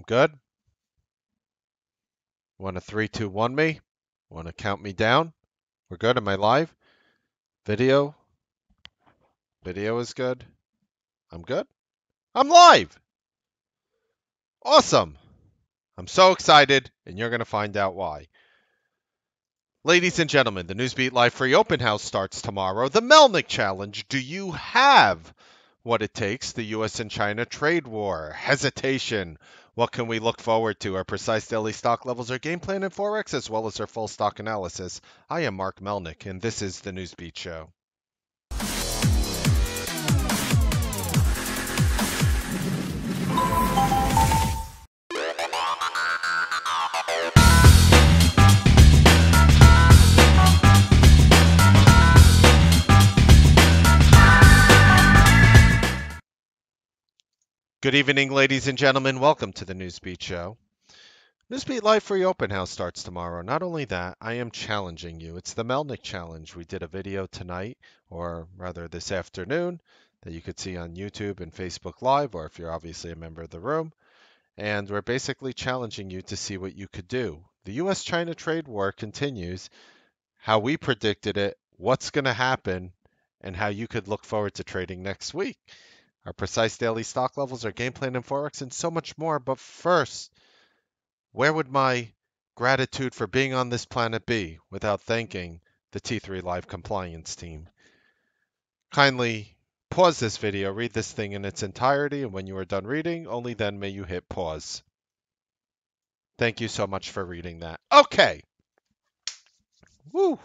I'm good. Want to 3, 2, 1 me? Want to count me down? We're good. Am I live? Video? Video is good. I'm good. I'm live. Awesome. I'm so excited, and you're going to find out why. Ladies and gentlemen, the Newsbeat Live Free Open House starts tomorrow. The Melnick Challenge. Do you have what it takes? The U.S. and China trade war. Hesitation. What can we look forward to? Our precise daily stock levels, our game plan in Forex, as well as our full stock analysis. I am Mark Melnick, and this is the Newsbeat Show. Good evening, ladies and gentlemen. Welcome to the Newsbeat Show. Newsbeat Live Free Open House starts tomorrow. Not only that, I am challenging you. It's the Melnick Challenge. We did a video tonight, or rather this afternoon, that you could see on YouTube and Facebook Live, or if you're obviously a member of the room. And we're basically challenging you to see what you could do. The U.S.-China trade war continues, how we predicted it, what's going to happen, and how you could look forward to trading next week. Our precise daily stock levels, our game plan in Forex, and so much more. But first, where would my gratitude for being on this planet be without thanking the T3 Live compliance team? Kindly pause this video, read this thing in its entirety, and when you are done reading, only then may you hit pause. Thank you so much for reading that. Okay. Woo.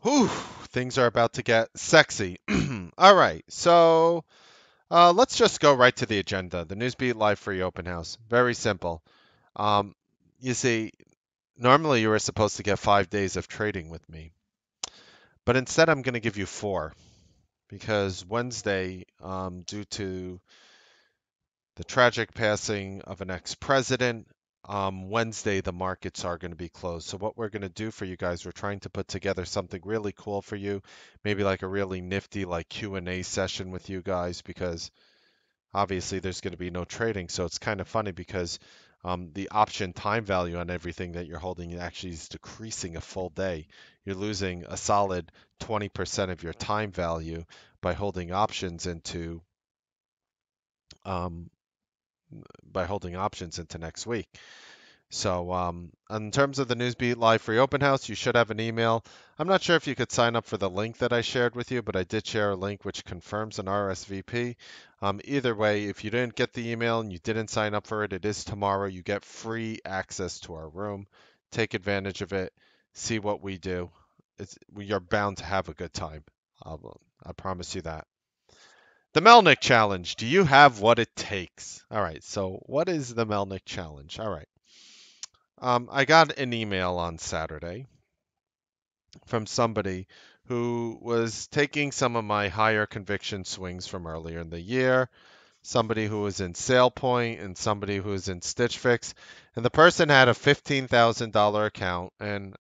Whew. Things are about to get sexy. All right. So let's just go right to the agenda. The Newsbeat Live Free Open House. Very simple. You see, normally you were supposed to get 5 days of trading with me, but instead I'm going to give you 4 because Wednesday, due to the tragic passing of an ex-president, Wednesday the markets are going to be closed. So what we're going to do for you guys, we're trying to put together something really cool for you, maybe like a really nifty like Q&A session with you guys, because obviously there's going to be no trading. So it's kind of funny because the option time value on everything that you're holding actually is decreasing a full day. You're losing a solid 20% of your time value by holding options into next week. So in terms of the Newsbeat Live Free Open House, you should have an email. I'm not sure if you could sign up for the link that I shared with you, but I did share a link which confirms an RSVP. Either way, if you didn't get the email and you didn't sign up for it, it is tomorrow. You get free access to our room. Take advantage of it. See what we do. You're bound to have a good time. I promise you that. The Melnick Challenge. Do you have what it takes? All right. So what is the Melnick Challenge? All right. I got an email on Saturday from somebody who was taking some of my higher conviction swings from earlier in the year, somebody who was in Sale Point and somebody who was in Stitch Fix, and the person had a $15,000 account and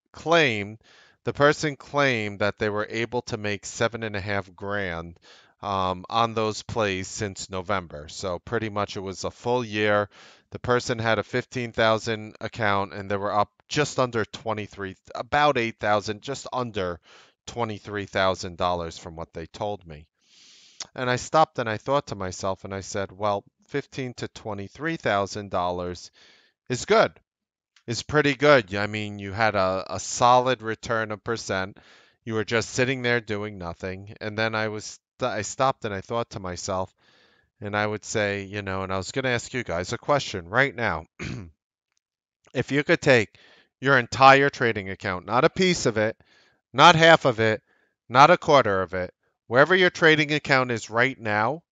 the person claimed that they were able to make 7.5 grand on those plays since November. So pretty much it was a full year. The person had a 15,000 account and they were up just under 23, about 8,000, just under $23,000 from what they told me. And I stopped and I thought to myself and I said, well, $15,000 to $23,000 is good. Is pretty good. I mean, you had a solid return of percent. You were just sitting there doing nothing. And then I stopped and I thought to myself, and I would say, and I was going to ask you guys a question right now. If you could take your entire trading account, not a piece of it, not half of it, not a quarter of it, wherever your trading account is right now,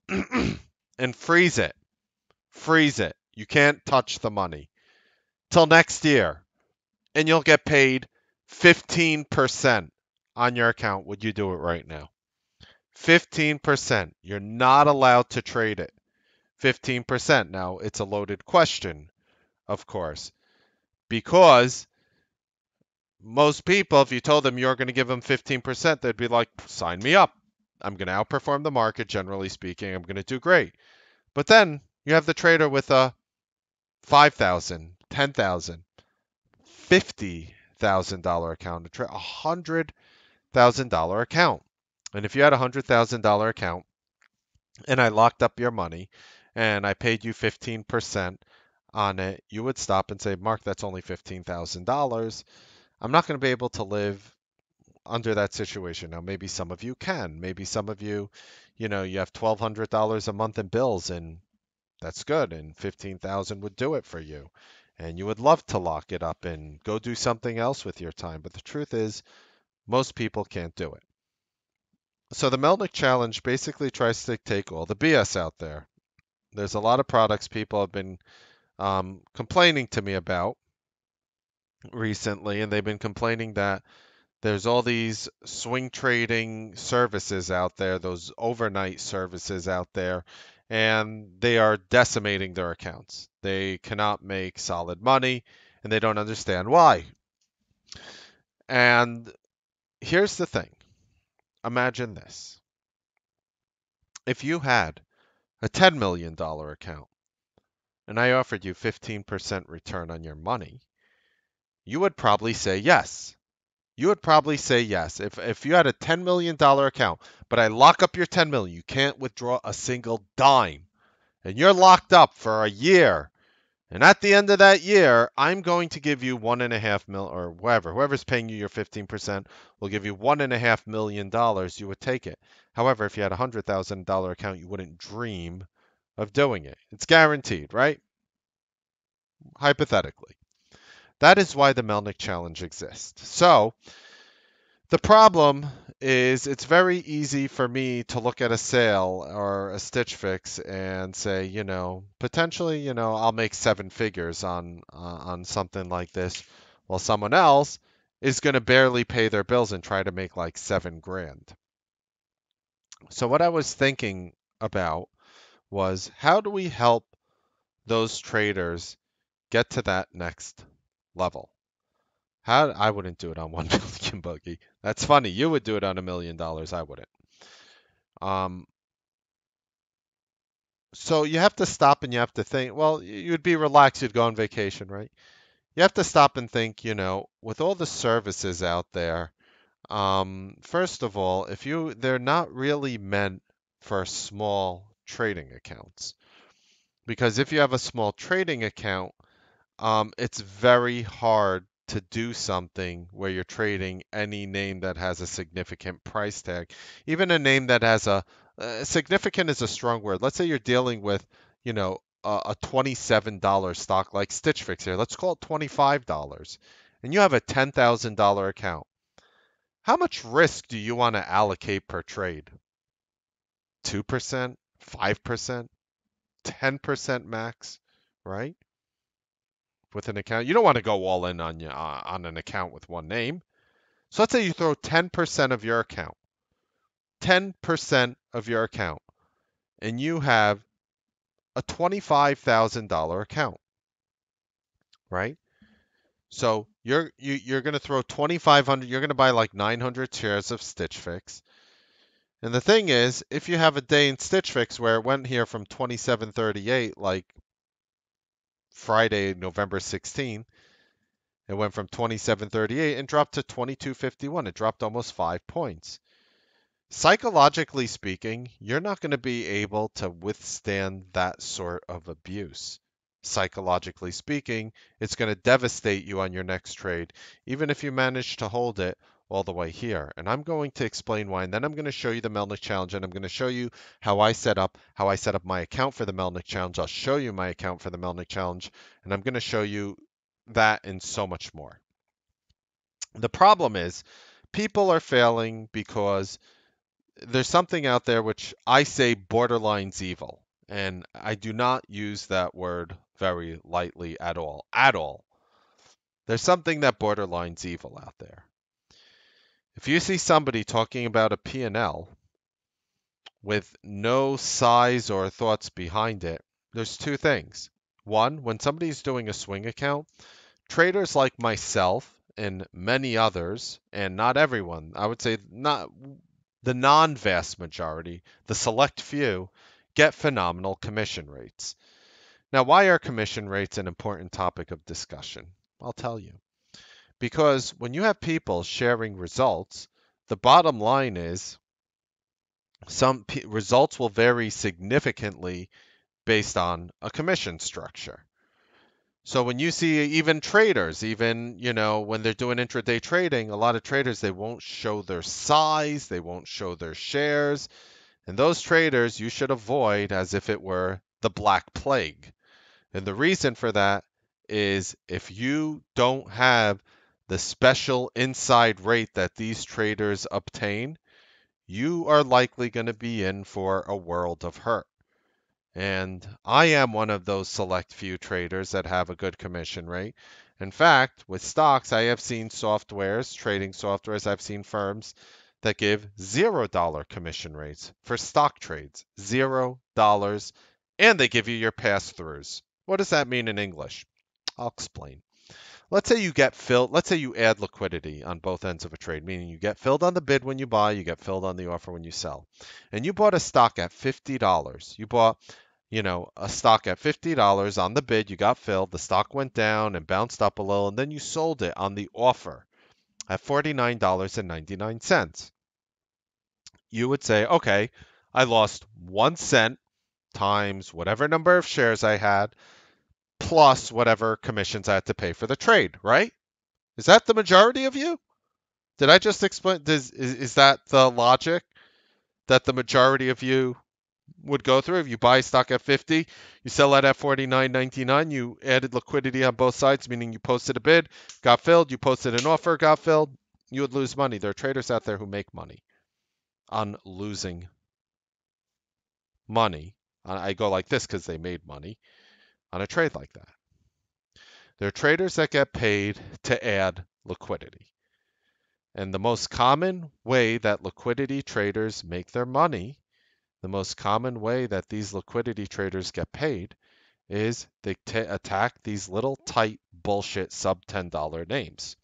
and freeze it. Freeze it. You can't touch the money till next year, and you'll get paid 15% on your account. Would you do it right now? 15%. You're not allowed to trade it. 15%. Now, it's a loaded question, of course, because most people, if you told them you're going to give them 15%, they'd be like, sign me up. I'm going to outperform the market, generally speaking. I'm going to do great. But then You have the trader with a 5,000, 10,000, $50,000 account, $100,000 account. And if you had a $100,000 account and I locked up your money and I paid you 15% on it, you would stop and say, Mark, that's only $15,000. I'm not going to be able to live under that situation. Now, maybe some of you can. Maybe some of you, you have $1,200 a month in bills, and that's good, and 15,000 would do it for you. And you would love to lock it up and go do something else with your time. But the truth is, most people can't do it. So the Melnick Challenge basically tries to take all the BS out there. There's a lot of products people have been complaining to me about recently, and they've been complaining that there's all these swing trading services out there, those overnight services out there, and they are decimating their accounts. They cannot make solid money, and they don't understand why. And here's the thing. Imagine this. If you had a $10 million account and I offered you 15% return on your money, you would probably say yes. You would probably say yes. If you had a $10 million account, but I lock up your 10 million, you can't withdraw a single dime, and you're locked up for a year. And at the end of that year, I'm going to give you 1.5 mil, or whoever's paying you your 15% will give you $1.5 million. You would take it. However, if you had a $100,000 account, you wouldn't dream of doing it. It's guaranteed, right? Hypothetically. That is why the Melnick Challenge exists. So the problem is it's very easy for me to look at a sale or a Stitch Fix and say, potentially, I'll make seven figures on something like this, while someone else is going to barely pay their bills and try to make like 7 grand. So what I was thinking about was how do we help those traders get to that next level? How I wouldn't do it on 1 million, Boogie. That's funny. You would do it on $1 million. I wouldn't. Um, so you have to stop and you have to think. Well, you'd be relaxed. You'd go on vacation, right? You have to stop and think. With all the services out there. First of all, they're not really meant for small trading accounts, because if you have a small trading account, it's very hard to do something where you're trading any name that has a significant price tag. Even a name that has significant is a strong word. Let's say you're dealing with, a $27 stock like Stitch Fix here. Let's call it $25. And you have a $10,000 account. How much risk do you want to allocate per trade? 2%, 5%, 10% max, right? With an account. You don't want to go all in on an account with one name. So let's say you throw 10% of your account, 10% of your account, and you have a $25,000 account, right? So you're going to throw 2,500. You're going to buy like 900 shares of Stitch Fix. And the thing is, if you have a day in Stitch Fix where it went here from 27.38, like Friday, November 16th, it went from 27.38 and dropped to 22.51. It dropped almost 5 points. Psychologically speaking, you're not going to be able to withstand that sort of abuse. Psychologically speaking, it's going to devastate you on your next trade, even if you manage to hold it all the way here. And I'm going to explain why, and then I'm going to show you the Melnick Challenge, and I'm going to show you how I set up my account for the Melnick Challenge. I'll show you my account for the Melnick Challenge, and I'm going to show you that and so much more. The problem is people are failing because there's something out there which I say borderlines evil, and I do not use that word very lightly at all. At all. There's something that borderlines evil out there. If you see somebody talking about a P&L with no size or thoughts behind it, there's two things. One, when somebody's doing a swing account, traders like myself and many others, and not everyone, I would say not the non-vast majority, the select few, get phenomenal commission rates. Now, why are commission rates an important topic of discussion? I'll tell you. Because when you have people sharing results, the bottom line is results will vary significantly based on a commission structure. So when you see even traders, even, when they're doing intraday trading, a lot of traders, they won't show their size, they won't show their shares. And those traders you should avoid as if it were the Black Plague. And the reason for that is if you don't have the special inside rate that these traders obtain, you are likely going to be in for a world of hurt. And I am one of those select few traders that have a good commission rate. In fact, with stocks, I have seen trading softwares, I've seen firms that give $0 commission rates for stock trades. $0. And they give you your pass throughs. What does that mean in English? I'll explain. Let's say you get filled, let's say you add liquidity on both ends of a trade, meaning you get filled on the bid when you buy, you get filled on the offer when you sell. And you bought a stock at $50. You bought a stock at $50 on the bid, you got filled, the stock went down and bounced up a little, and then you sold it on the offer at $49.99. You would say, okay, I lost 1 cent times whatever number of shares I had, plus whatever commissions I had to pay for the trade, right? Is that the majority of you? Did I just explain? Is that the logic that the majority of you would go through? If you buy stock at 50, you sell it at 49.99, you added liquidity on both sides, meaning you posted a bid, got filled, you posted an offer, got filled, you would lose money. There are traders out there who make money on losing money. I go like this because they made money on a trade like that. There are traders that get paid to add liquidity. And the most common way that liquidity traders make their money, the most common way that these liquidity traders get paid is they attack these little tight bullshit sub $10 names.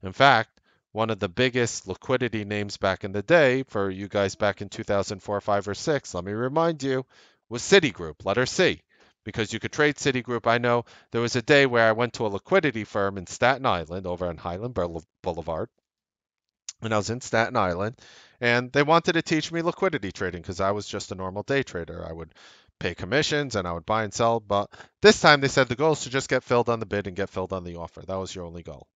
In fact, one of the biggest liquidity names back in the day for you guys back in 2004, 5, or 6, let me remind you, was Citigroup, letter C. Because you could trade Citigroup. I know there was a day where I went to a liquidity firm in Staten Island over on Highland Boulevard, and I was in Staten Island, and they wanted to teach me liquidity trading because I was just a normal day trader. I would pay commissions and I would buy and sell, but this time they said the goal is to just get filled on the bid and get filled on the offer. That was your only goal.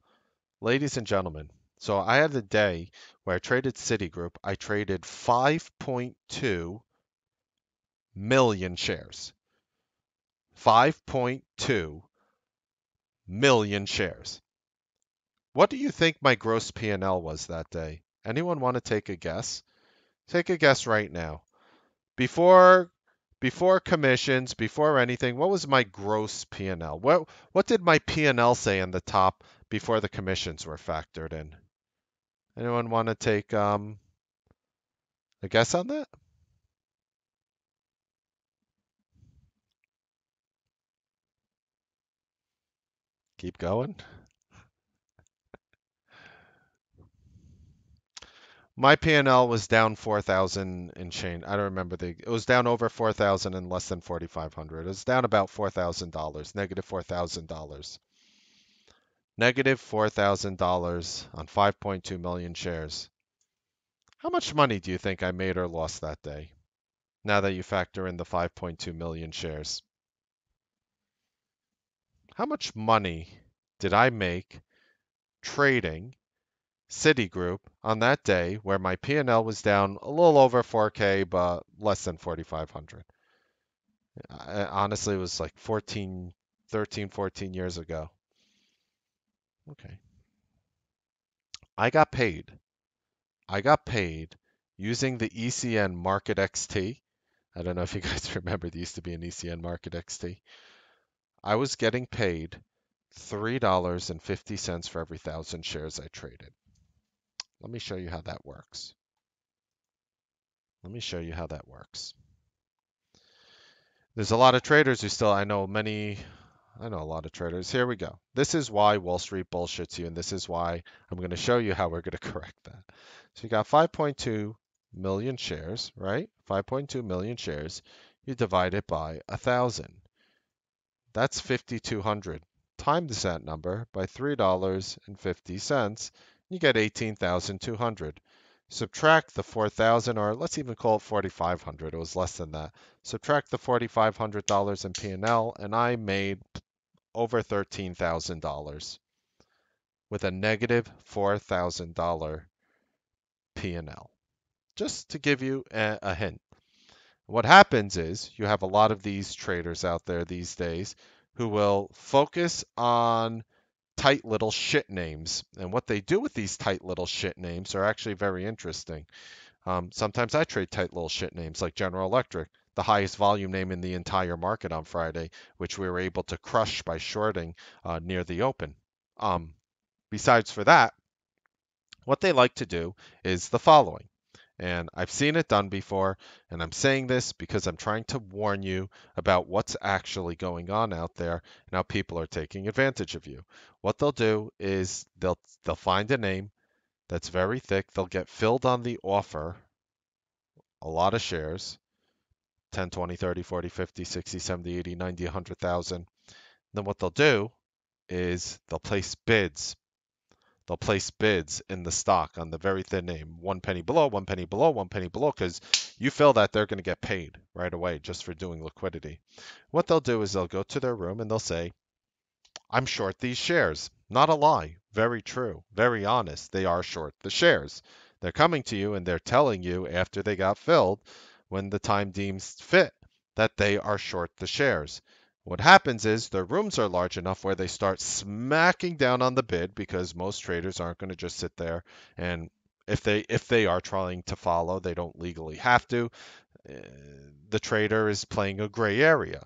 Ladies and gentlemen, so I had a day where I traded Citigroup. I traded 5.2 million shares. 5.2 million shares. What do you think my gross P&L was that day? Anyone want to take a guess? Take a guess right now. Before before commissions, before anything, what was my gross P&L? What did my P&L say in the top before the commissions were factored in? Anyone want to take a guess on that? Keep going. My P&L was down 4,000 and change. I don't remember it was down over 4,000 and less than 4,500. It was down about $4,000, negative $4,000. Negative $4,000 on 5.2 million shares. How much money do you think I made or lost that day? Now that you factor in the 5.2 million shares. How much money did I make trading Citigroup on that day where my P&L was down a little over 4K but less than 4,500? Honestly, it was like 14 years ago. Okay. I got paid. I got paid using the ECN Market XT. I don't know if you guys remember, there used to be an ECN Market XT. I was getting paid $3.50 for every 1,000 shares I traded. Let me show you how that works. Let me show you how that works. There's a lot of traders who still, I know a lot of traders. Here we go. This is why Wall Street bullshits you, and this is why I'm going to show you how we're going to correct that. So you got 5.2 million shares, right? 5.2 million shares. You divide it by 1,000. That's 5,200. Times that number by $3.50, you get 18,200. Subtract the 4,000, or let's even call it 4,500. It was less than that. Subtract the $4,500 in P&L, and I made over $13,000 with a negative $4,000 P&L. Just to give you a hint. What happens is you have a lot of these traders out there these days who will focus on tight little shit names. And what they do with these tight little shit names are actually very interesting. Sometimes I trade tight little shit names like General Electric, the highest volume name in the entire market on Friday, which we were able to crush by shorting near the open. Um, Besides for that, what they like to do is the following. And I've seen it done before, and I'm saying this because I'm trying to warn you about what's actually going on out there and how people are taking advantage of you. What they'll do is they'll find a name that's very thick, they'll get filled on the offer, a lot of shares, 10, 20, 30, 40, 50, 60, 70, 80, 90, 100,000. Then what they'll do is they'll place bids. They'll place bids in the stock on the very thin name, 1 penny below, 1 penny below, 1 penny below, because you feel that they're going to get paid right away just for doing liquidity. What they'll do is they'll go to their room and they'll say, I'm short these shares. Not a lie. Very true. Very honest. They are short the shares. They're coming to you and they're telling you after they got filled, when the time deems fit, that they are short the shares. What happens is their rooms are large enough where they start smacking down on the bid because most traders aren't going to just sit there and if they are trying to follow, they don't legally have to. Uh, The trader is playing a gray area.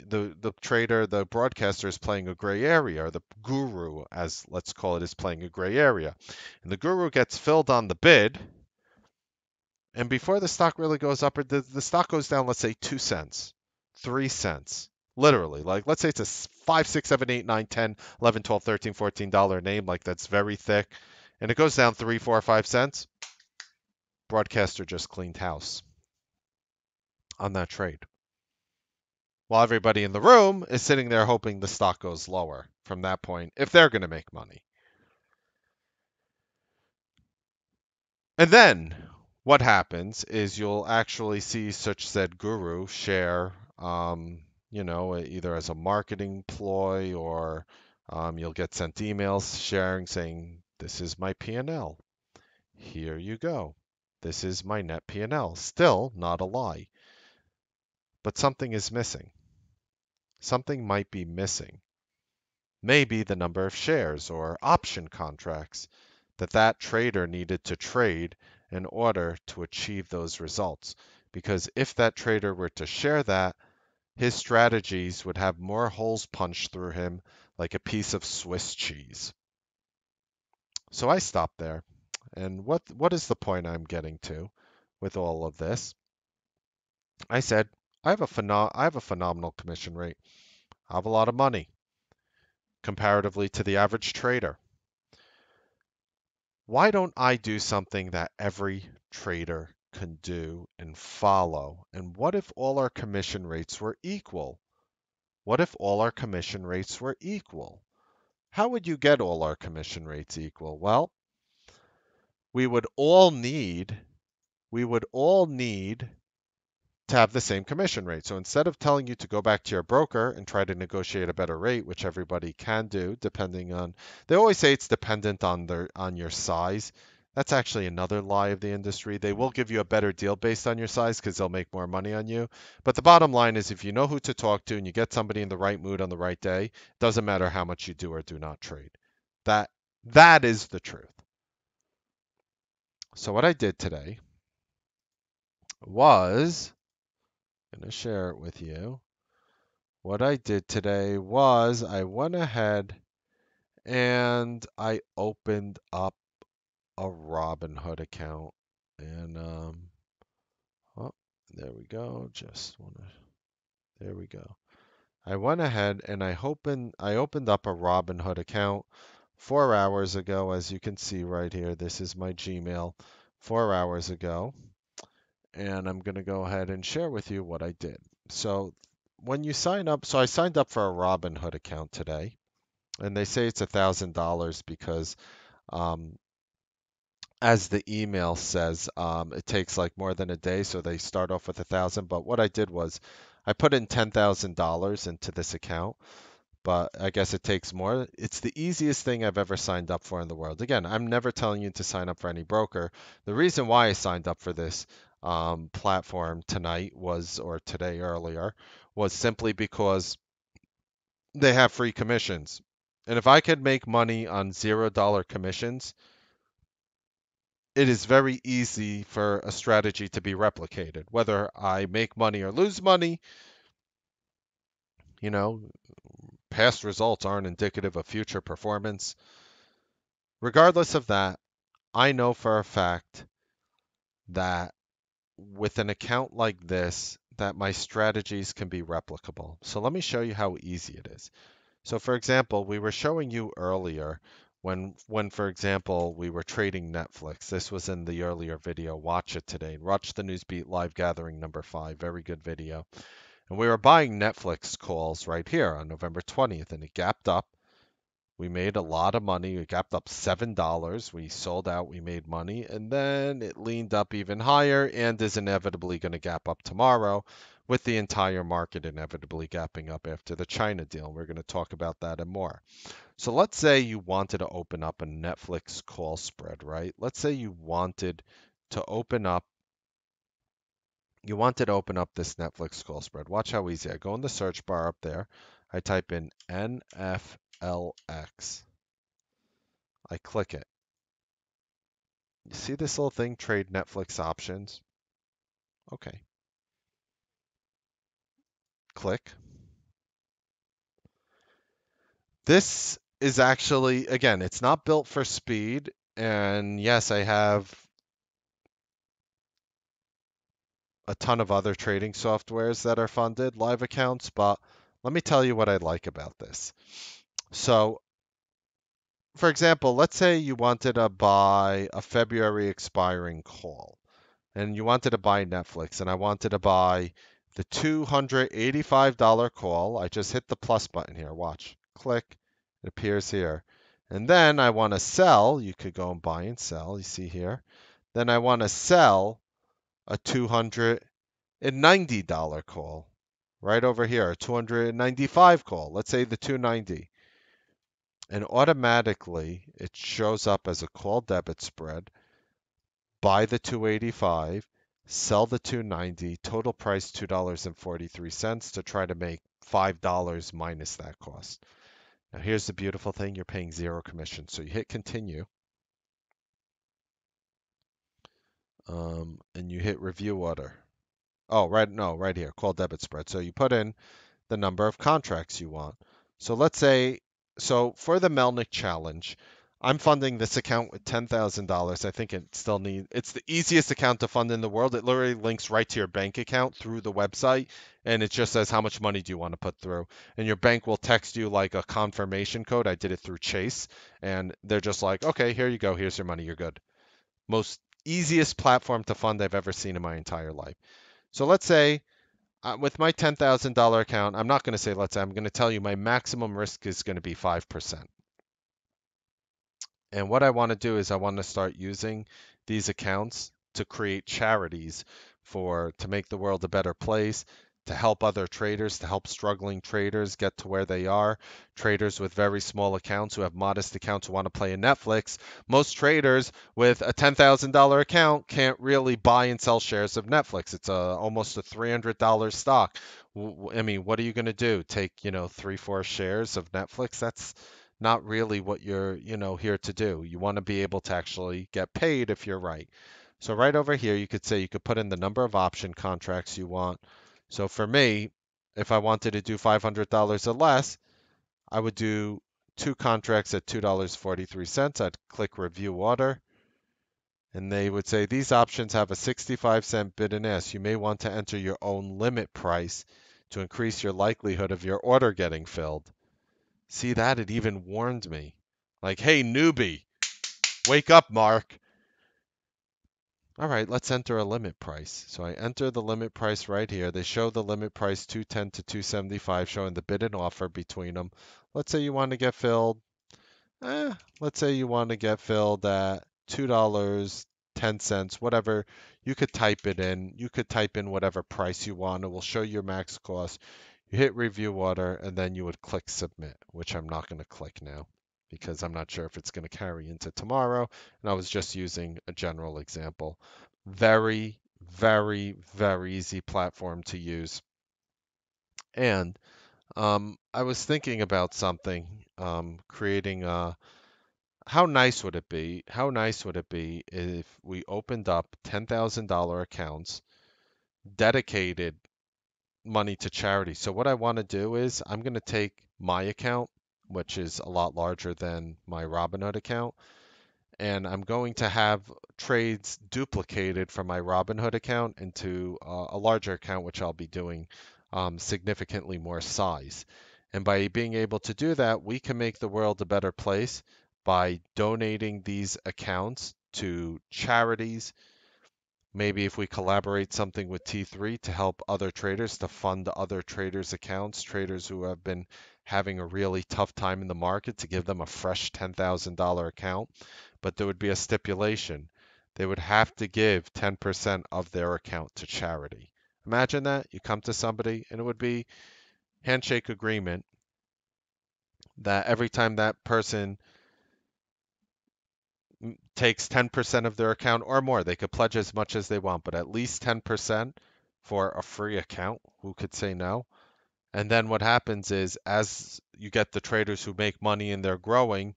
The trader, the broadcaster is playing a gray area, or the guru, as let's call it, is playing a gray area. And the guru gets filled on the bid, and before the stock really goes up, or the stock goes down, let's say 2 cents, 3 cents. Literally, like let's say it's a 5, 6, 7, 8, 9, 10, 11, 12, 13, $14 name, like that's very thick, and it goes down 3, 4, 5 cents. Broadcaster just cleaned house on that trade, while everybody in the room is sitting there hoping the stock goes lower from that point if they're going to make money. And then what happens is you'll actually see such said guru share, either as a marketing ploy or you'll get sent emails sharing saying, this is my P&L. Here you go. This is my net P&L. Still not a lie. But something is missing. Something might be missing. Maybe the number of shares or option contracts that trader needed to trade in order to achieve those results. Because if that trader were to share that, his strategies would have more holes punched through him like a piece of Swiss cheese. So I stopped there. And what is the point I'm getting to with all of this? I said, I have a phenomenal commission rate. I have a lot of money comparatively to the average trader. Why don't I do something that every trader can do and follow? And what if all our commission rates were equal? What if all our commission rates were equal? How would you get all our commission rates equal? Well, we would all need we would all need to have the same commission rate. So instead of telling you to go back to your broker and try to negotiate a better rate, which everybody can do depending on, they always say it's dependent on your size. That's actually another lie of the industry. They will give you a better deal based on your size because they'll make more money on you. But the bottom line is if you know who to talk to and you get somebody in the right mood on the right day, it doesn't matter how much you do or do not trade. That that is the truth. So what I did today was I'm going to share it with you. What I did today was I went ahead and I opened up a Robinhood account. And oh, there we go. There we go. I went ahead and I opened up a Robinhood account 4 hours ago. As you can see right here, this is my Gmail 4 hours ago. And I'm going to go ahead and share with you what I did. So when you sign up, so I signed up for a Robinhood account today, and they say it's $1,000 because, um, as the email says, it takes like more than a day, so they start off with 1,000. But what I did was I put in $10,000 into this account, but I guess it takes more. It's the easiest thing I've ever signed up for in the world. Again, I'm never telling you to sign up for any broker. The reason why I signed up for this platform tonight was, or today earlier, was simply because they have free commissions. And if I could make money on $0 commissions, it is very easy for a strategy to be replicated. Whether I make money or lose money, you know, past results aren't indicative of future performance. Regardless of that, I know for a fact that with an account like this, that my strategies can be replicable. So let me show you how easy it is. So for example, we were showing you earlier when for example, we were trading Netflix. This was in the earlier video. Watch it today. Watch the Newsbeat live gathering number 5. Very good video. And we were buying Netflix calls right here on November 20th, and it gapped up. We made a lot of money. We gapped up $7. We sold out. We made money. And then it leaned up even higher and is inevitably going to gap up tomorrow, with the entire market inevitably gapping up after the China deal. We're going to talk about that and more. So let's say you wanted to open up a Netflix call spread, right? Let's say to open up this Netflix call spread. Watch how easy. I go in the search bar up there. I type in NFLX. I click it. You see this little thing, trade Netflix options? Okay. Click. This is actually, again, it's not built for speed. And yes, I have a ton of other trading softwares that are funded, live accounts, but let me tell you what I like about this. So, for example, let's say you wanted to buy a February expiring call, and you wanted to buy Netflix, and I wanted to buy the $285 call. I just hit the plus button here. Watch. Click. It appears here. And then I want to sell. You could go and buy and sell. You see here. Then I want to sell a $290 call right over here, a 295 call. Let's say the 290. And automatically it shows up as a call debit spread. Buy the 285, sell the 290, total price $2.43 to try to make $5 minus that cost. Now here's the beautiful thing, you're paying zero commission. So you hit continue, and you hit review order. Oh, right, no, right here, call debit spread. So you put in the number of contracts you want. So let's say, so for the Melnick challenge, I'm funding this account with $10,000. I think it's the easiest account to fund in the world. It literally links right to your bank account through the website, and it just says how much money do you want to put through. And your bank will text you like a confirmation code. I did it through Chase, and they're just like, okay, here you go. Here's your money. You're good. Most easiest platform to fund I've ever seen in my entire life. So let's say with my $10,000 account, I'm not going to say let's say, I'm going to tell you my maximum risk is going to be 5%. And what I want to do is I want to start using these accounts to create charities to make the world a better place, to help other traders, to help struggling traders get to where they are. Traders with very small accounts who have modest accounts who want to play in Netflix. Most traders with a $10,000 account can't really buy and sell shares of Netflix. It's almost a $300 stock. I mean, what are you going to do? Take, 3, 4 shares of Netflix? That's not really what you're, here to do. You want to be able to actually get paid if you're right. So right over here, you could say you could put in the number of option contracts you want. So for me, if I wanted to do $500 or less, I would do 2 contracts at $2.43. I'd click review order, and they would say these options have a 65-cent bid and ask. You may want to enter your own limit price to increase your likelihood of your order getting filled. See that? It even warned me. Like, hey, newbie, wake up, Mark. All right, let's enter a limit price. So I enter the limit price right here. They show the limit price 210 to 275, showing the bid and offer between them. Let's say you want to get filled. Let's say you want to get filled at $2.10, whatever. You could type it in. You could type in whatever price you want. It will show your max cost. You hit review order, and then you would click submit, which I'm not going to click now because I'm not sure if it's going to carry into tomorrow. And I was just using a general example. Very, very, very easy platform to use. And I was thinking about something, creating a how nice would it be? How nice would it be if we opened up $10,000 accounts, dedicated money to charity? So what I want to do is I'm going to take my account, which is a lot larger than my Robinhood account, and I'm going to have trades duplicated from my Robinhood account into a larger account, which I'll be doing significantly more size. And by being able to do that, we can make the world a better place by donating these accounts to charities. Maybe if we collaborate something with T3 to help other traders, to fund other traders' accounts, traders who have been having a really tough time in the market, to give them a fresh $10,000 account. But there would be a stipulation. They would have to give 10% of their account to charity. Imagine that. You come to somebody and it would be handshake agreement that every time that person takes 10% of their account or more, they could pledge as much as they want, but at least 10% for a free account. Who could say no? And then what happens is, as you get the traders who make money and they're growing,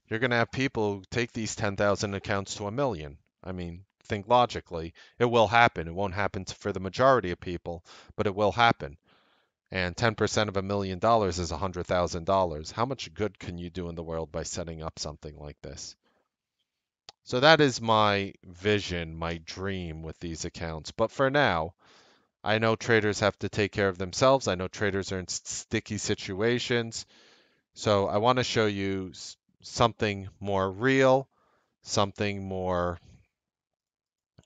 you're going to have people who take these 10,000 accounts to a million. I mean, think logically. It will happen. It won't happen for the majority of people, but it will happen. And 10% of $1 million is $100,000. How much good can you do in the world by setting up something like this? So that is my vision, my dream with these accounts. But for now, I know traders have to take care of themselves. I know traders are in sticky situations. So I want to show you something more real, something more,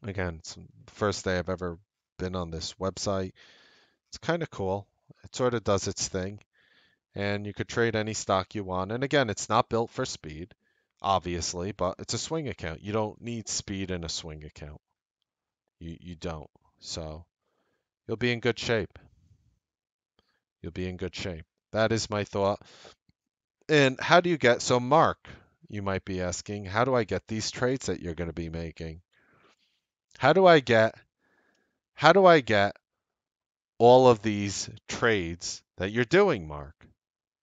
again, it's the first day I've ever been on this website. It's kind of cool. It sort of does its thing. And you could trade any stock you want. And again, it's not built for speed, obviously, but it's a swing account. You don't need speed in a swing account. You don't. So you'll be in good shape. You'll be in good shape. That is my thought. And how do you get, so Mark, you might be asking, how do I get these trades that you're going to be making? How do I get, how do I get all of these trades that you're doing, Mark?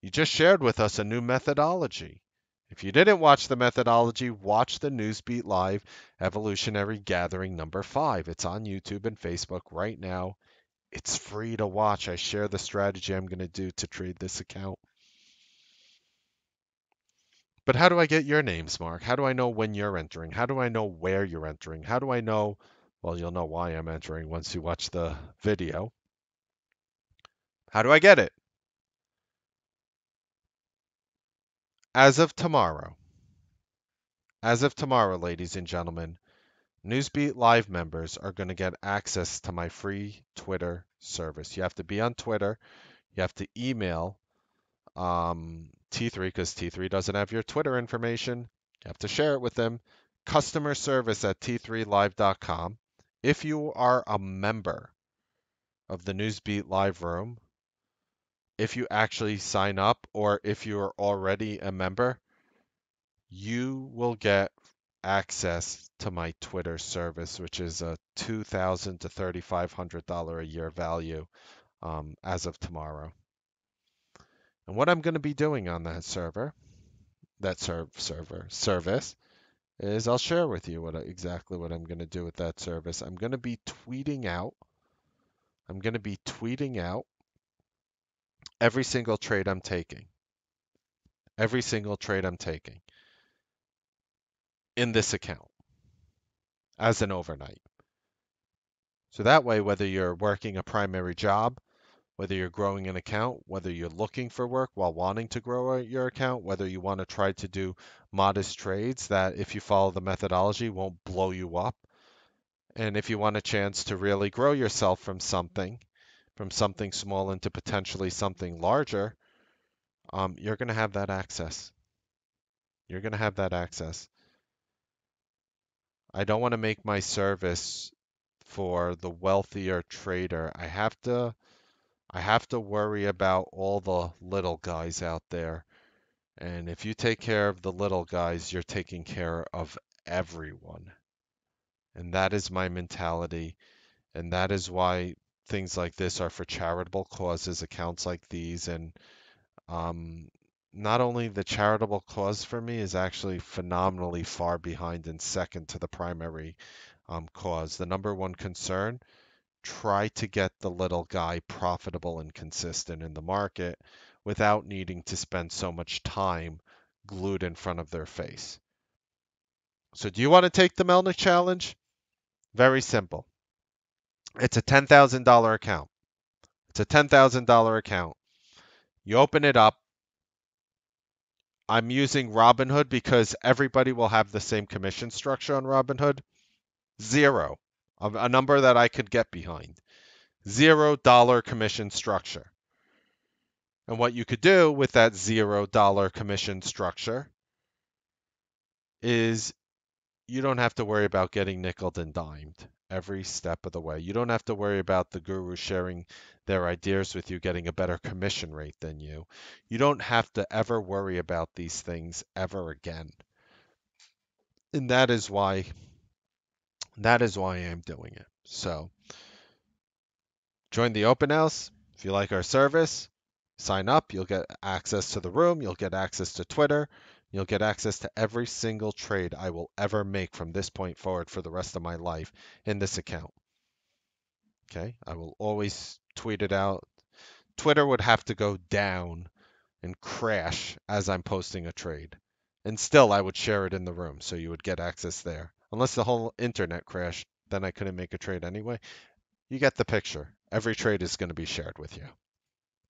You just shared with us a new methodology. If you didn't watch the methodology, watch the Newsbeat Live Evolutionary Gathering number 5. It's on YouTube and Facebook right now. It's free to watch. I share the strategy I'm going to do to trade this account. But how do I get your names, Mark? How do I know when you're entering? How do I know where you're entering? How do I know? Well, you'll know why I'm entering once you watch the video. How do I get it? As of tomorrow, ladies and gentlemen, Newsbeat Live members are going to get access to my free Twitter service. You have to be on Twitter. You have to email T3 because T3 doesn't have your Twitter information. You have to share it with them. Customer service at t3live.com. If you are a member of the Newsbeat Live room, if you actually sign up or if you are already a member, you will get access to my Twitter service, which is a $2,000 to $3,500 a year value as of tomorrow. And what I'm going to be doing on that service, is I'll share with you exactly what I'm going to do with that service. I'm going to be tweeting out. Every single trade I'm taking. Every single trade I'm taking in this account as an overnight. So that way, whether you're working a primary job, whether you're growing an account, whether you're looking for work while wanting to grow your account, whether you want to try to do modest trades that, if you follow the methodology, won't blow you up, And if you want a chance to really grow yourself from something small into potentially something larger, you're going to have that access. You're going to have that access. I don't want to make my service for the wealthier trader. I have to worry about all the little guys out there. And if you take care of the little guys, you're taking care of everyone. And that is my mentality. And that is why things like this are for charitable causes, accounts like these. And um, not only the charitable cause for me is actually phenomenally far behind and second to the primary cause. The number one concern, try to get the little guy profitable and consistent in the market without needing to spend so much time glued in front of their face. So, do you want to take the Melnick challenge? Very simple. It's a $10,000 account. It's a $10,000 account. You open it up. I'm using Robinhood because everybody will have the same commission structure on Robinhood. Zero. A number that I could get behind. $0 commission structure. And what you could do with that $0 commission structure is you don't have to worry about getting nickeled and dimed every step of the way. You don't have to worry about the guru sharing their ideas with you getting a better commission rate than you. You don't have to ever worry about these things ever again. And that is why I'm doing it. So, join the open house. If you like our service, sign up. You'll get access to the room. You'll get access to Twitter. You'll get access to every single trade I will ever make from this point forward for the rest of my life in this account. Okay? I will always tweet it out. Twitter would have to go down and crash as I'm posting a trade. And still, I would share it in the room, so you would get access there. Unless the whole internet crashed, then I couldn't make a trade anyway. You get the picture. Every trade is going to be shared with you.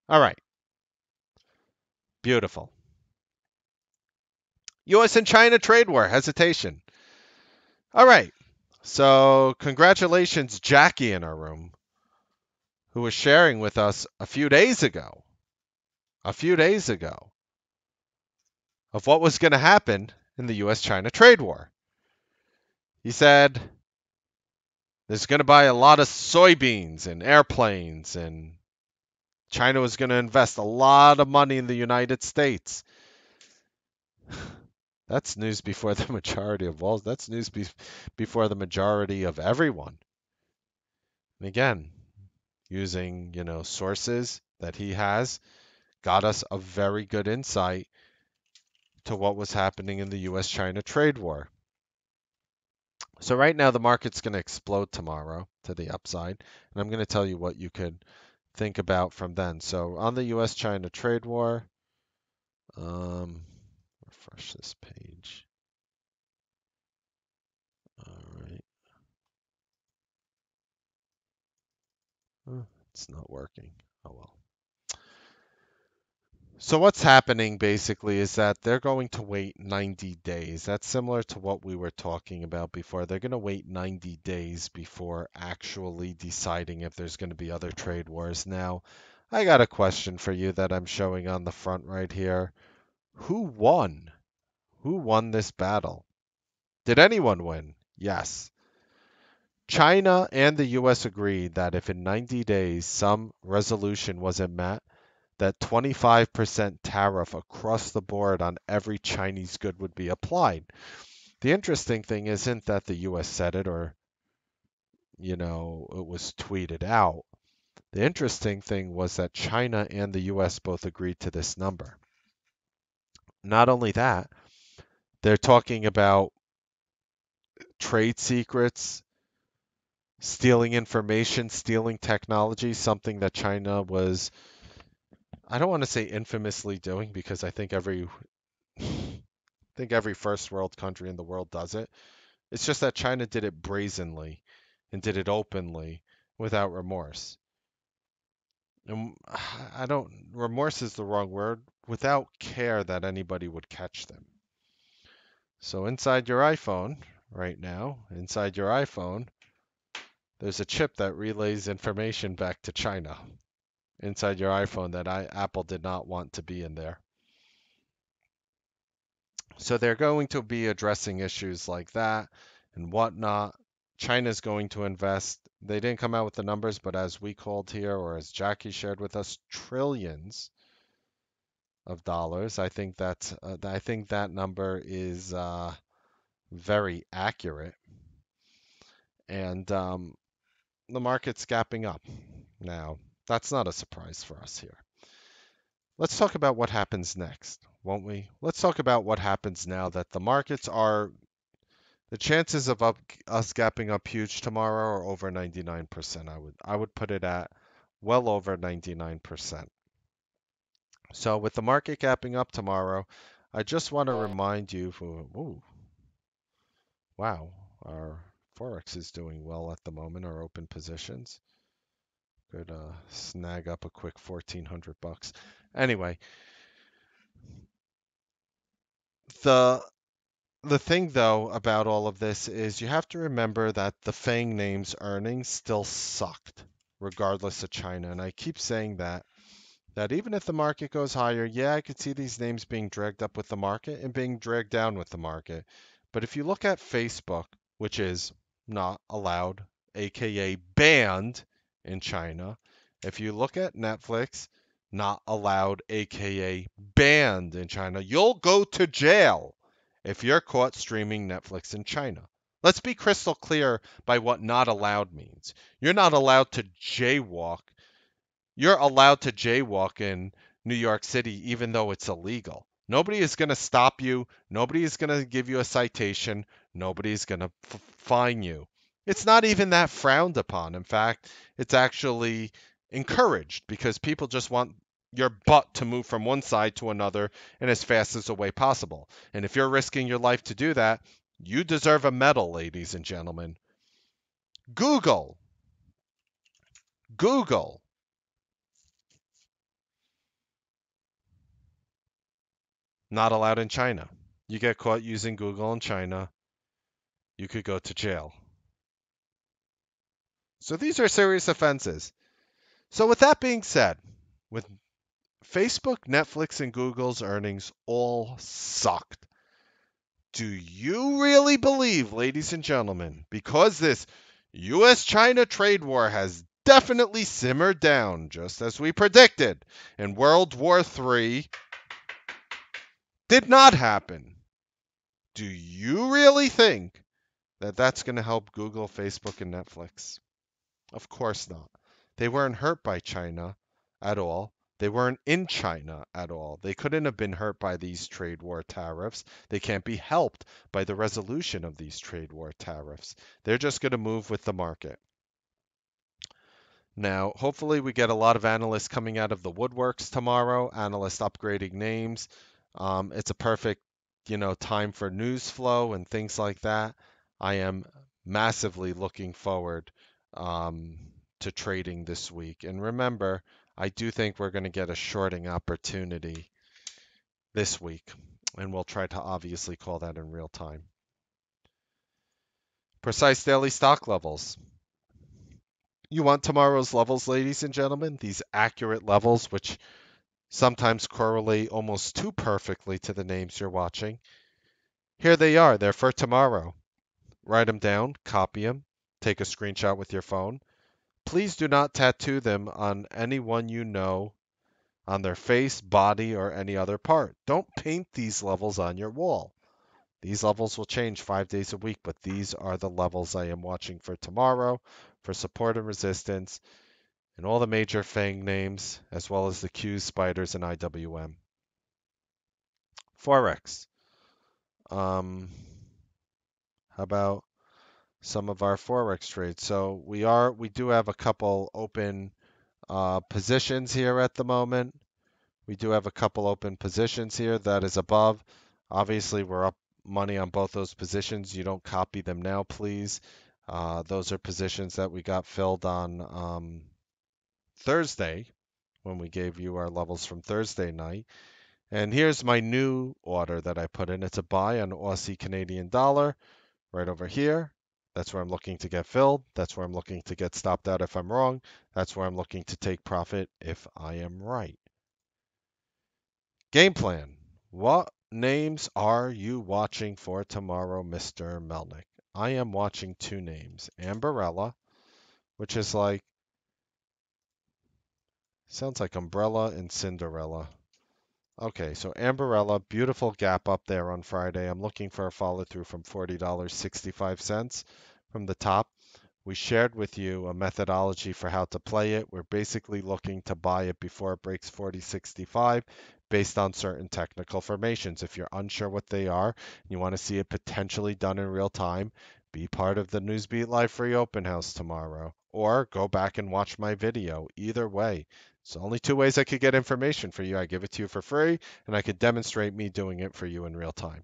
All right. Beautiful. U.S. and China trade war hesitation. All right. So, congratulations, Jackie, in our room, who was sharing with us a few days ago, of what was going to happen in the U.S. China trade war. He said there's going to buy a lot of soybeans and airplanes, and China was going to invest a lot of money in the United States. That's news before the majority of Wall. That's news before the majority of everyone. And again, using sources that he has, got us a very good insight to what was happening in the U.S.-China trade war. So right now the market's going to explode tomorrow to the upside, and I'm going to tell you what you could think about from then. So on the U.S.-China trade war, refresh this page. All right. Oh, it's not working. Oh well. So what's happening basically is that they're going to wait 90 days. That's similar to what we were talking about before. They're going to wait 90 days before actually deciding if there's going to be other trade wars. Now, I got a question for you that I'm showing on the front right here. Who won? Who won this battle? Did anyone win? Yes. China and the US agreed that if in 90 days some resolution wasn't met, that 25% tariff across the board on every Chinese good would be applied. The interesting thing isn't that the US said it or, it was tweeted out. The interesting thing was that China and the US both agreed to this number. Not only that, they're talking about trade secrets, stealing information, stealing technology, something that China was, I don't want to say infamously doing because I think every first world country in the world does it. It's just that China did it brazenly and did it openly without remorse. And remorse is the wrong word, without care that anybody would catch them. So inside your iPhone right now, inside your iPhone, there's a chip that relays information back to China inside your iPhone that Apple did not want to be in there. So they're going to be addressing issues like that and whatnot. China's going to invest. They didn't come out with the numbers, but as we called here, or as Jackie shared with us, trillions of dollars. I think that number is very accurate, and the market's gapping up. Now, that's not a surprise for us here. Let's talk about what happens next, won't we? Let's talk about what happens now that the markets are the chances of us gapping up huge tomorrow are over 99%. I would put it at well over 99%. So with the market gapping up tomorrow, I just want to remind you ooh, wow, our Forex is doing well at the moment, our open positions. Could snag up a quick 1400 bucks. Anyway, the the thing though about all of this is you have to remember that the FANG names earnings still sucked regardless of China. And I keep saying that even if the market goes higher, yeah, I could see these names being dragged up with the market and being dragged down with the market. But if you look at Facebook, which is not allowed, aka banned in China, if you look at Netflix, not allowed, aka banned in China, you'll go to jail if you're caught streaming Netflix in China. Let's be crystal clear by what not allowed means. You're not allowed to jaywalk you're allowed to jaywalk in New York City, even though it's illegal. Nobody is going to stop you. Nobody is going to give you a citation. Nobody is going to fine you. It's not even that frowned upon. In fact, it's actually encouraged because people just want your butt to move from one side to another in as fast as a way possible. And if you're risking your life to do that, you deserve a medal, ladies and gentlemen. Google. Google. Not allowed in China. You get caught using Google in China, you could go to jail. So these are serious offenses. So with that being said, with Facebook, Netflix, and Google's earnings all sucked. Do you really believe, ladies and gentlemen, because this US China trade war has definitely simmered down, just as we predicted, and World War III did not happen? Do you really think that that's going to help Google, Facebook, and Netflix? Of course not. They weren't hurt by China at all. They weren't in China at all. They couldn't have been hurt by these trade war tariffs. They can't be helped by the resolution of these trade war tariffs. They're just going to move with the market. Now, hopefully, we get a lot of analysts coming out of the woodworks tomorrow, analysts upgrading names. It's a perfect, time for news flow and things like that. I am massively looking forward um, to trading this week. And remember, I do think we're going to get a shorting opportunity this week, and we'll try to obviously call that in real time. Precise daily stock levels. You want tomorrow's levels, ladies and gentlemen? These accurate levels, which sometimes correlate almost too perfectly to the names you're watching. Here they are. They're for tomorrow. Write them down, copy them, take a screenshot with your phone. Please do not tattoo them on anyone you know, on their face, body, or any other part. Don't paint these levels on your wall. These levels will change 5 days a week, but these are the levels I am watching for tomorrow for support and resistance and all the major FANG names, as well as the Qs, spiders, and IWM. Forex. How about some of our Forex trades? So we do have a couple open positions here at the moment. We do have a couple open positions here that is above. Obviously, we're up money on both those positions. You don't copy them now, please. Those are positions that we got filled on Thursday when we gave you our levels from Thursday night. And here's my new order that I put in. It's a buy on Aussie Canadian dollar right over here. That's where I'm looking to get filled. That's where I'm looking to get stopped out if I'm wrong. That's where I'm looking to take profit if I am right. Game plan. What names are you watching for tomorrow, Mr. Melnick? I am watching two names. Amberella, which is like, sounds like Umbrella and Cinderella. Okay, so Amberella, beautiful gap up there on Friday. I'm looking for a follow through from $40.65 from the top. We shared with you a methodology for how to play it. We're basically looking to buy it before it breaks 40.65 based on certain technical formations. If you're unsure what they are, and you want to see it potentially done in real time, be part of the Newsbeat Live free open house tomorrow, or go back and watch my video. Either way, it's only two ways I could get information for you. I give it to you for free, and I could demonstrate me doing it for you in real time.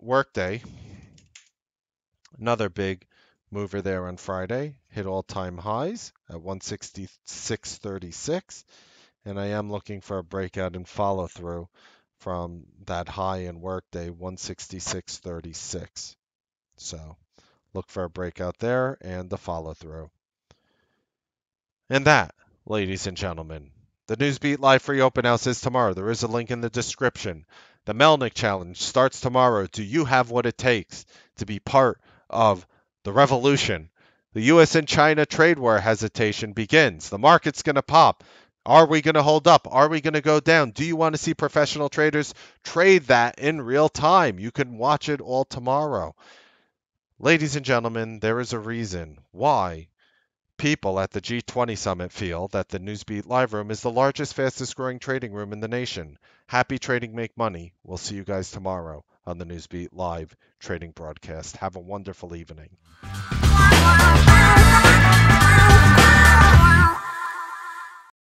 Workday, another big mover there on Friday, hit all-time highs at 166.36, and I am looking for a breakout and follow through from that high in workday 166.36. So look for a breakout there and the follow through. And that, ladies and gentlemen, the Newsbeat Live free open house is tomorrow. There is a link in the description. The Melnick Challenge starts tomorrow. Do you have what it takes to be part of the revolution? The U.S. and China trade war hesitation begins. The market's going to pop. Are we going to hold up? Are we going to go down? Do you want to see professional traders trade that in real time? You can watch it all tomorrow. Ladies and gentlemen, there is a reason why people at the G20 summit feel that the Newsbeat Live Room is the largest, fastest growing trading room in the nation. Happy trading, make money. We'll see you guys tomorrow on the Newsbeat Live trading broadcast. Have a wonderful evening.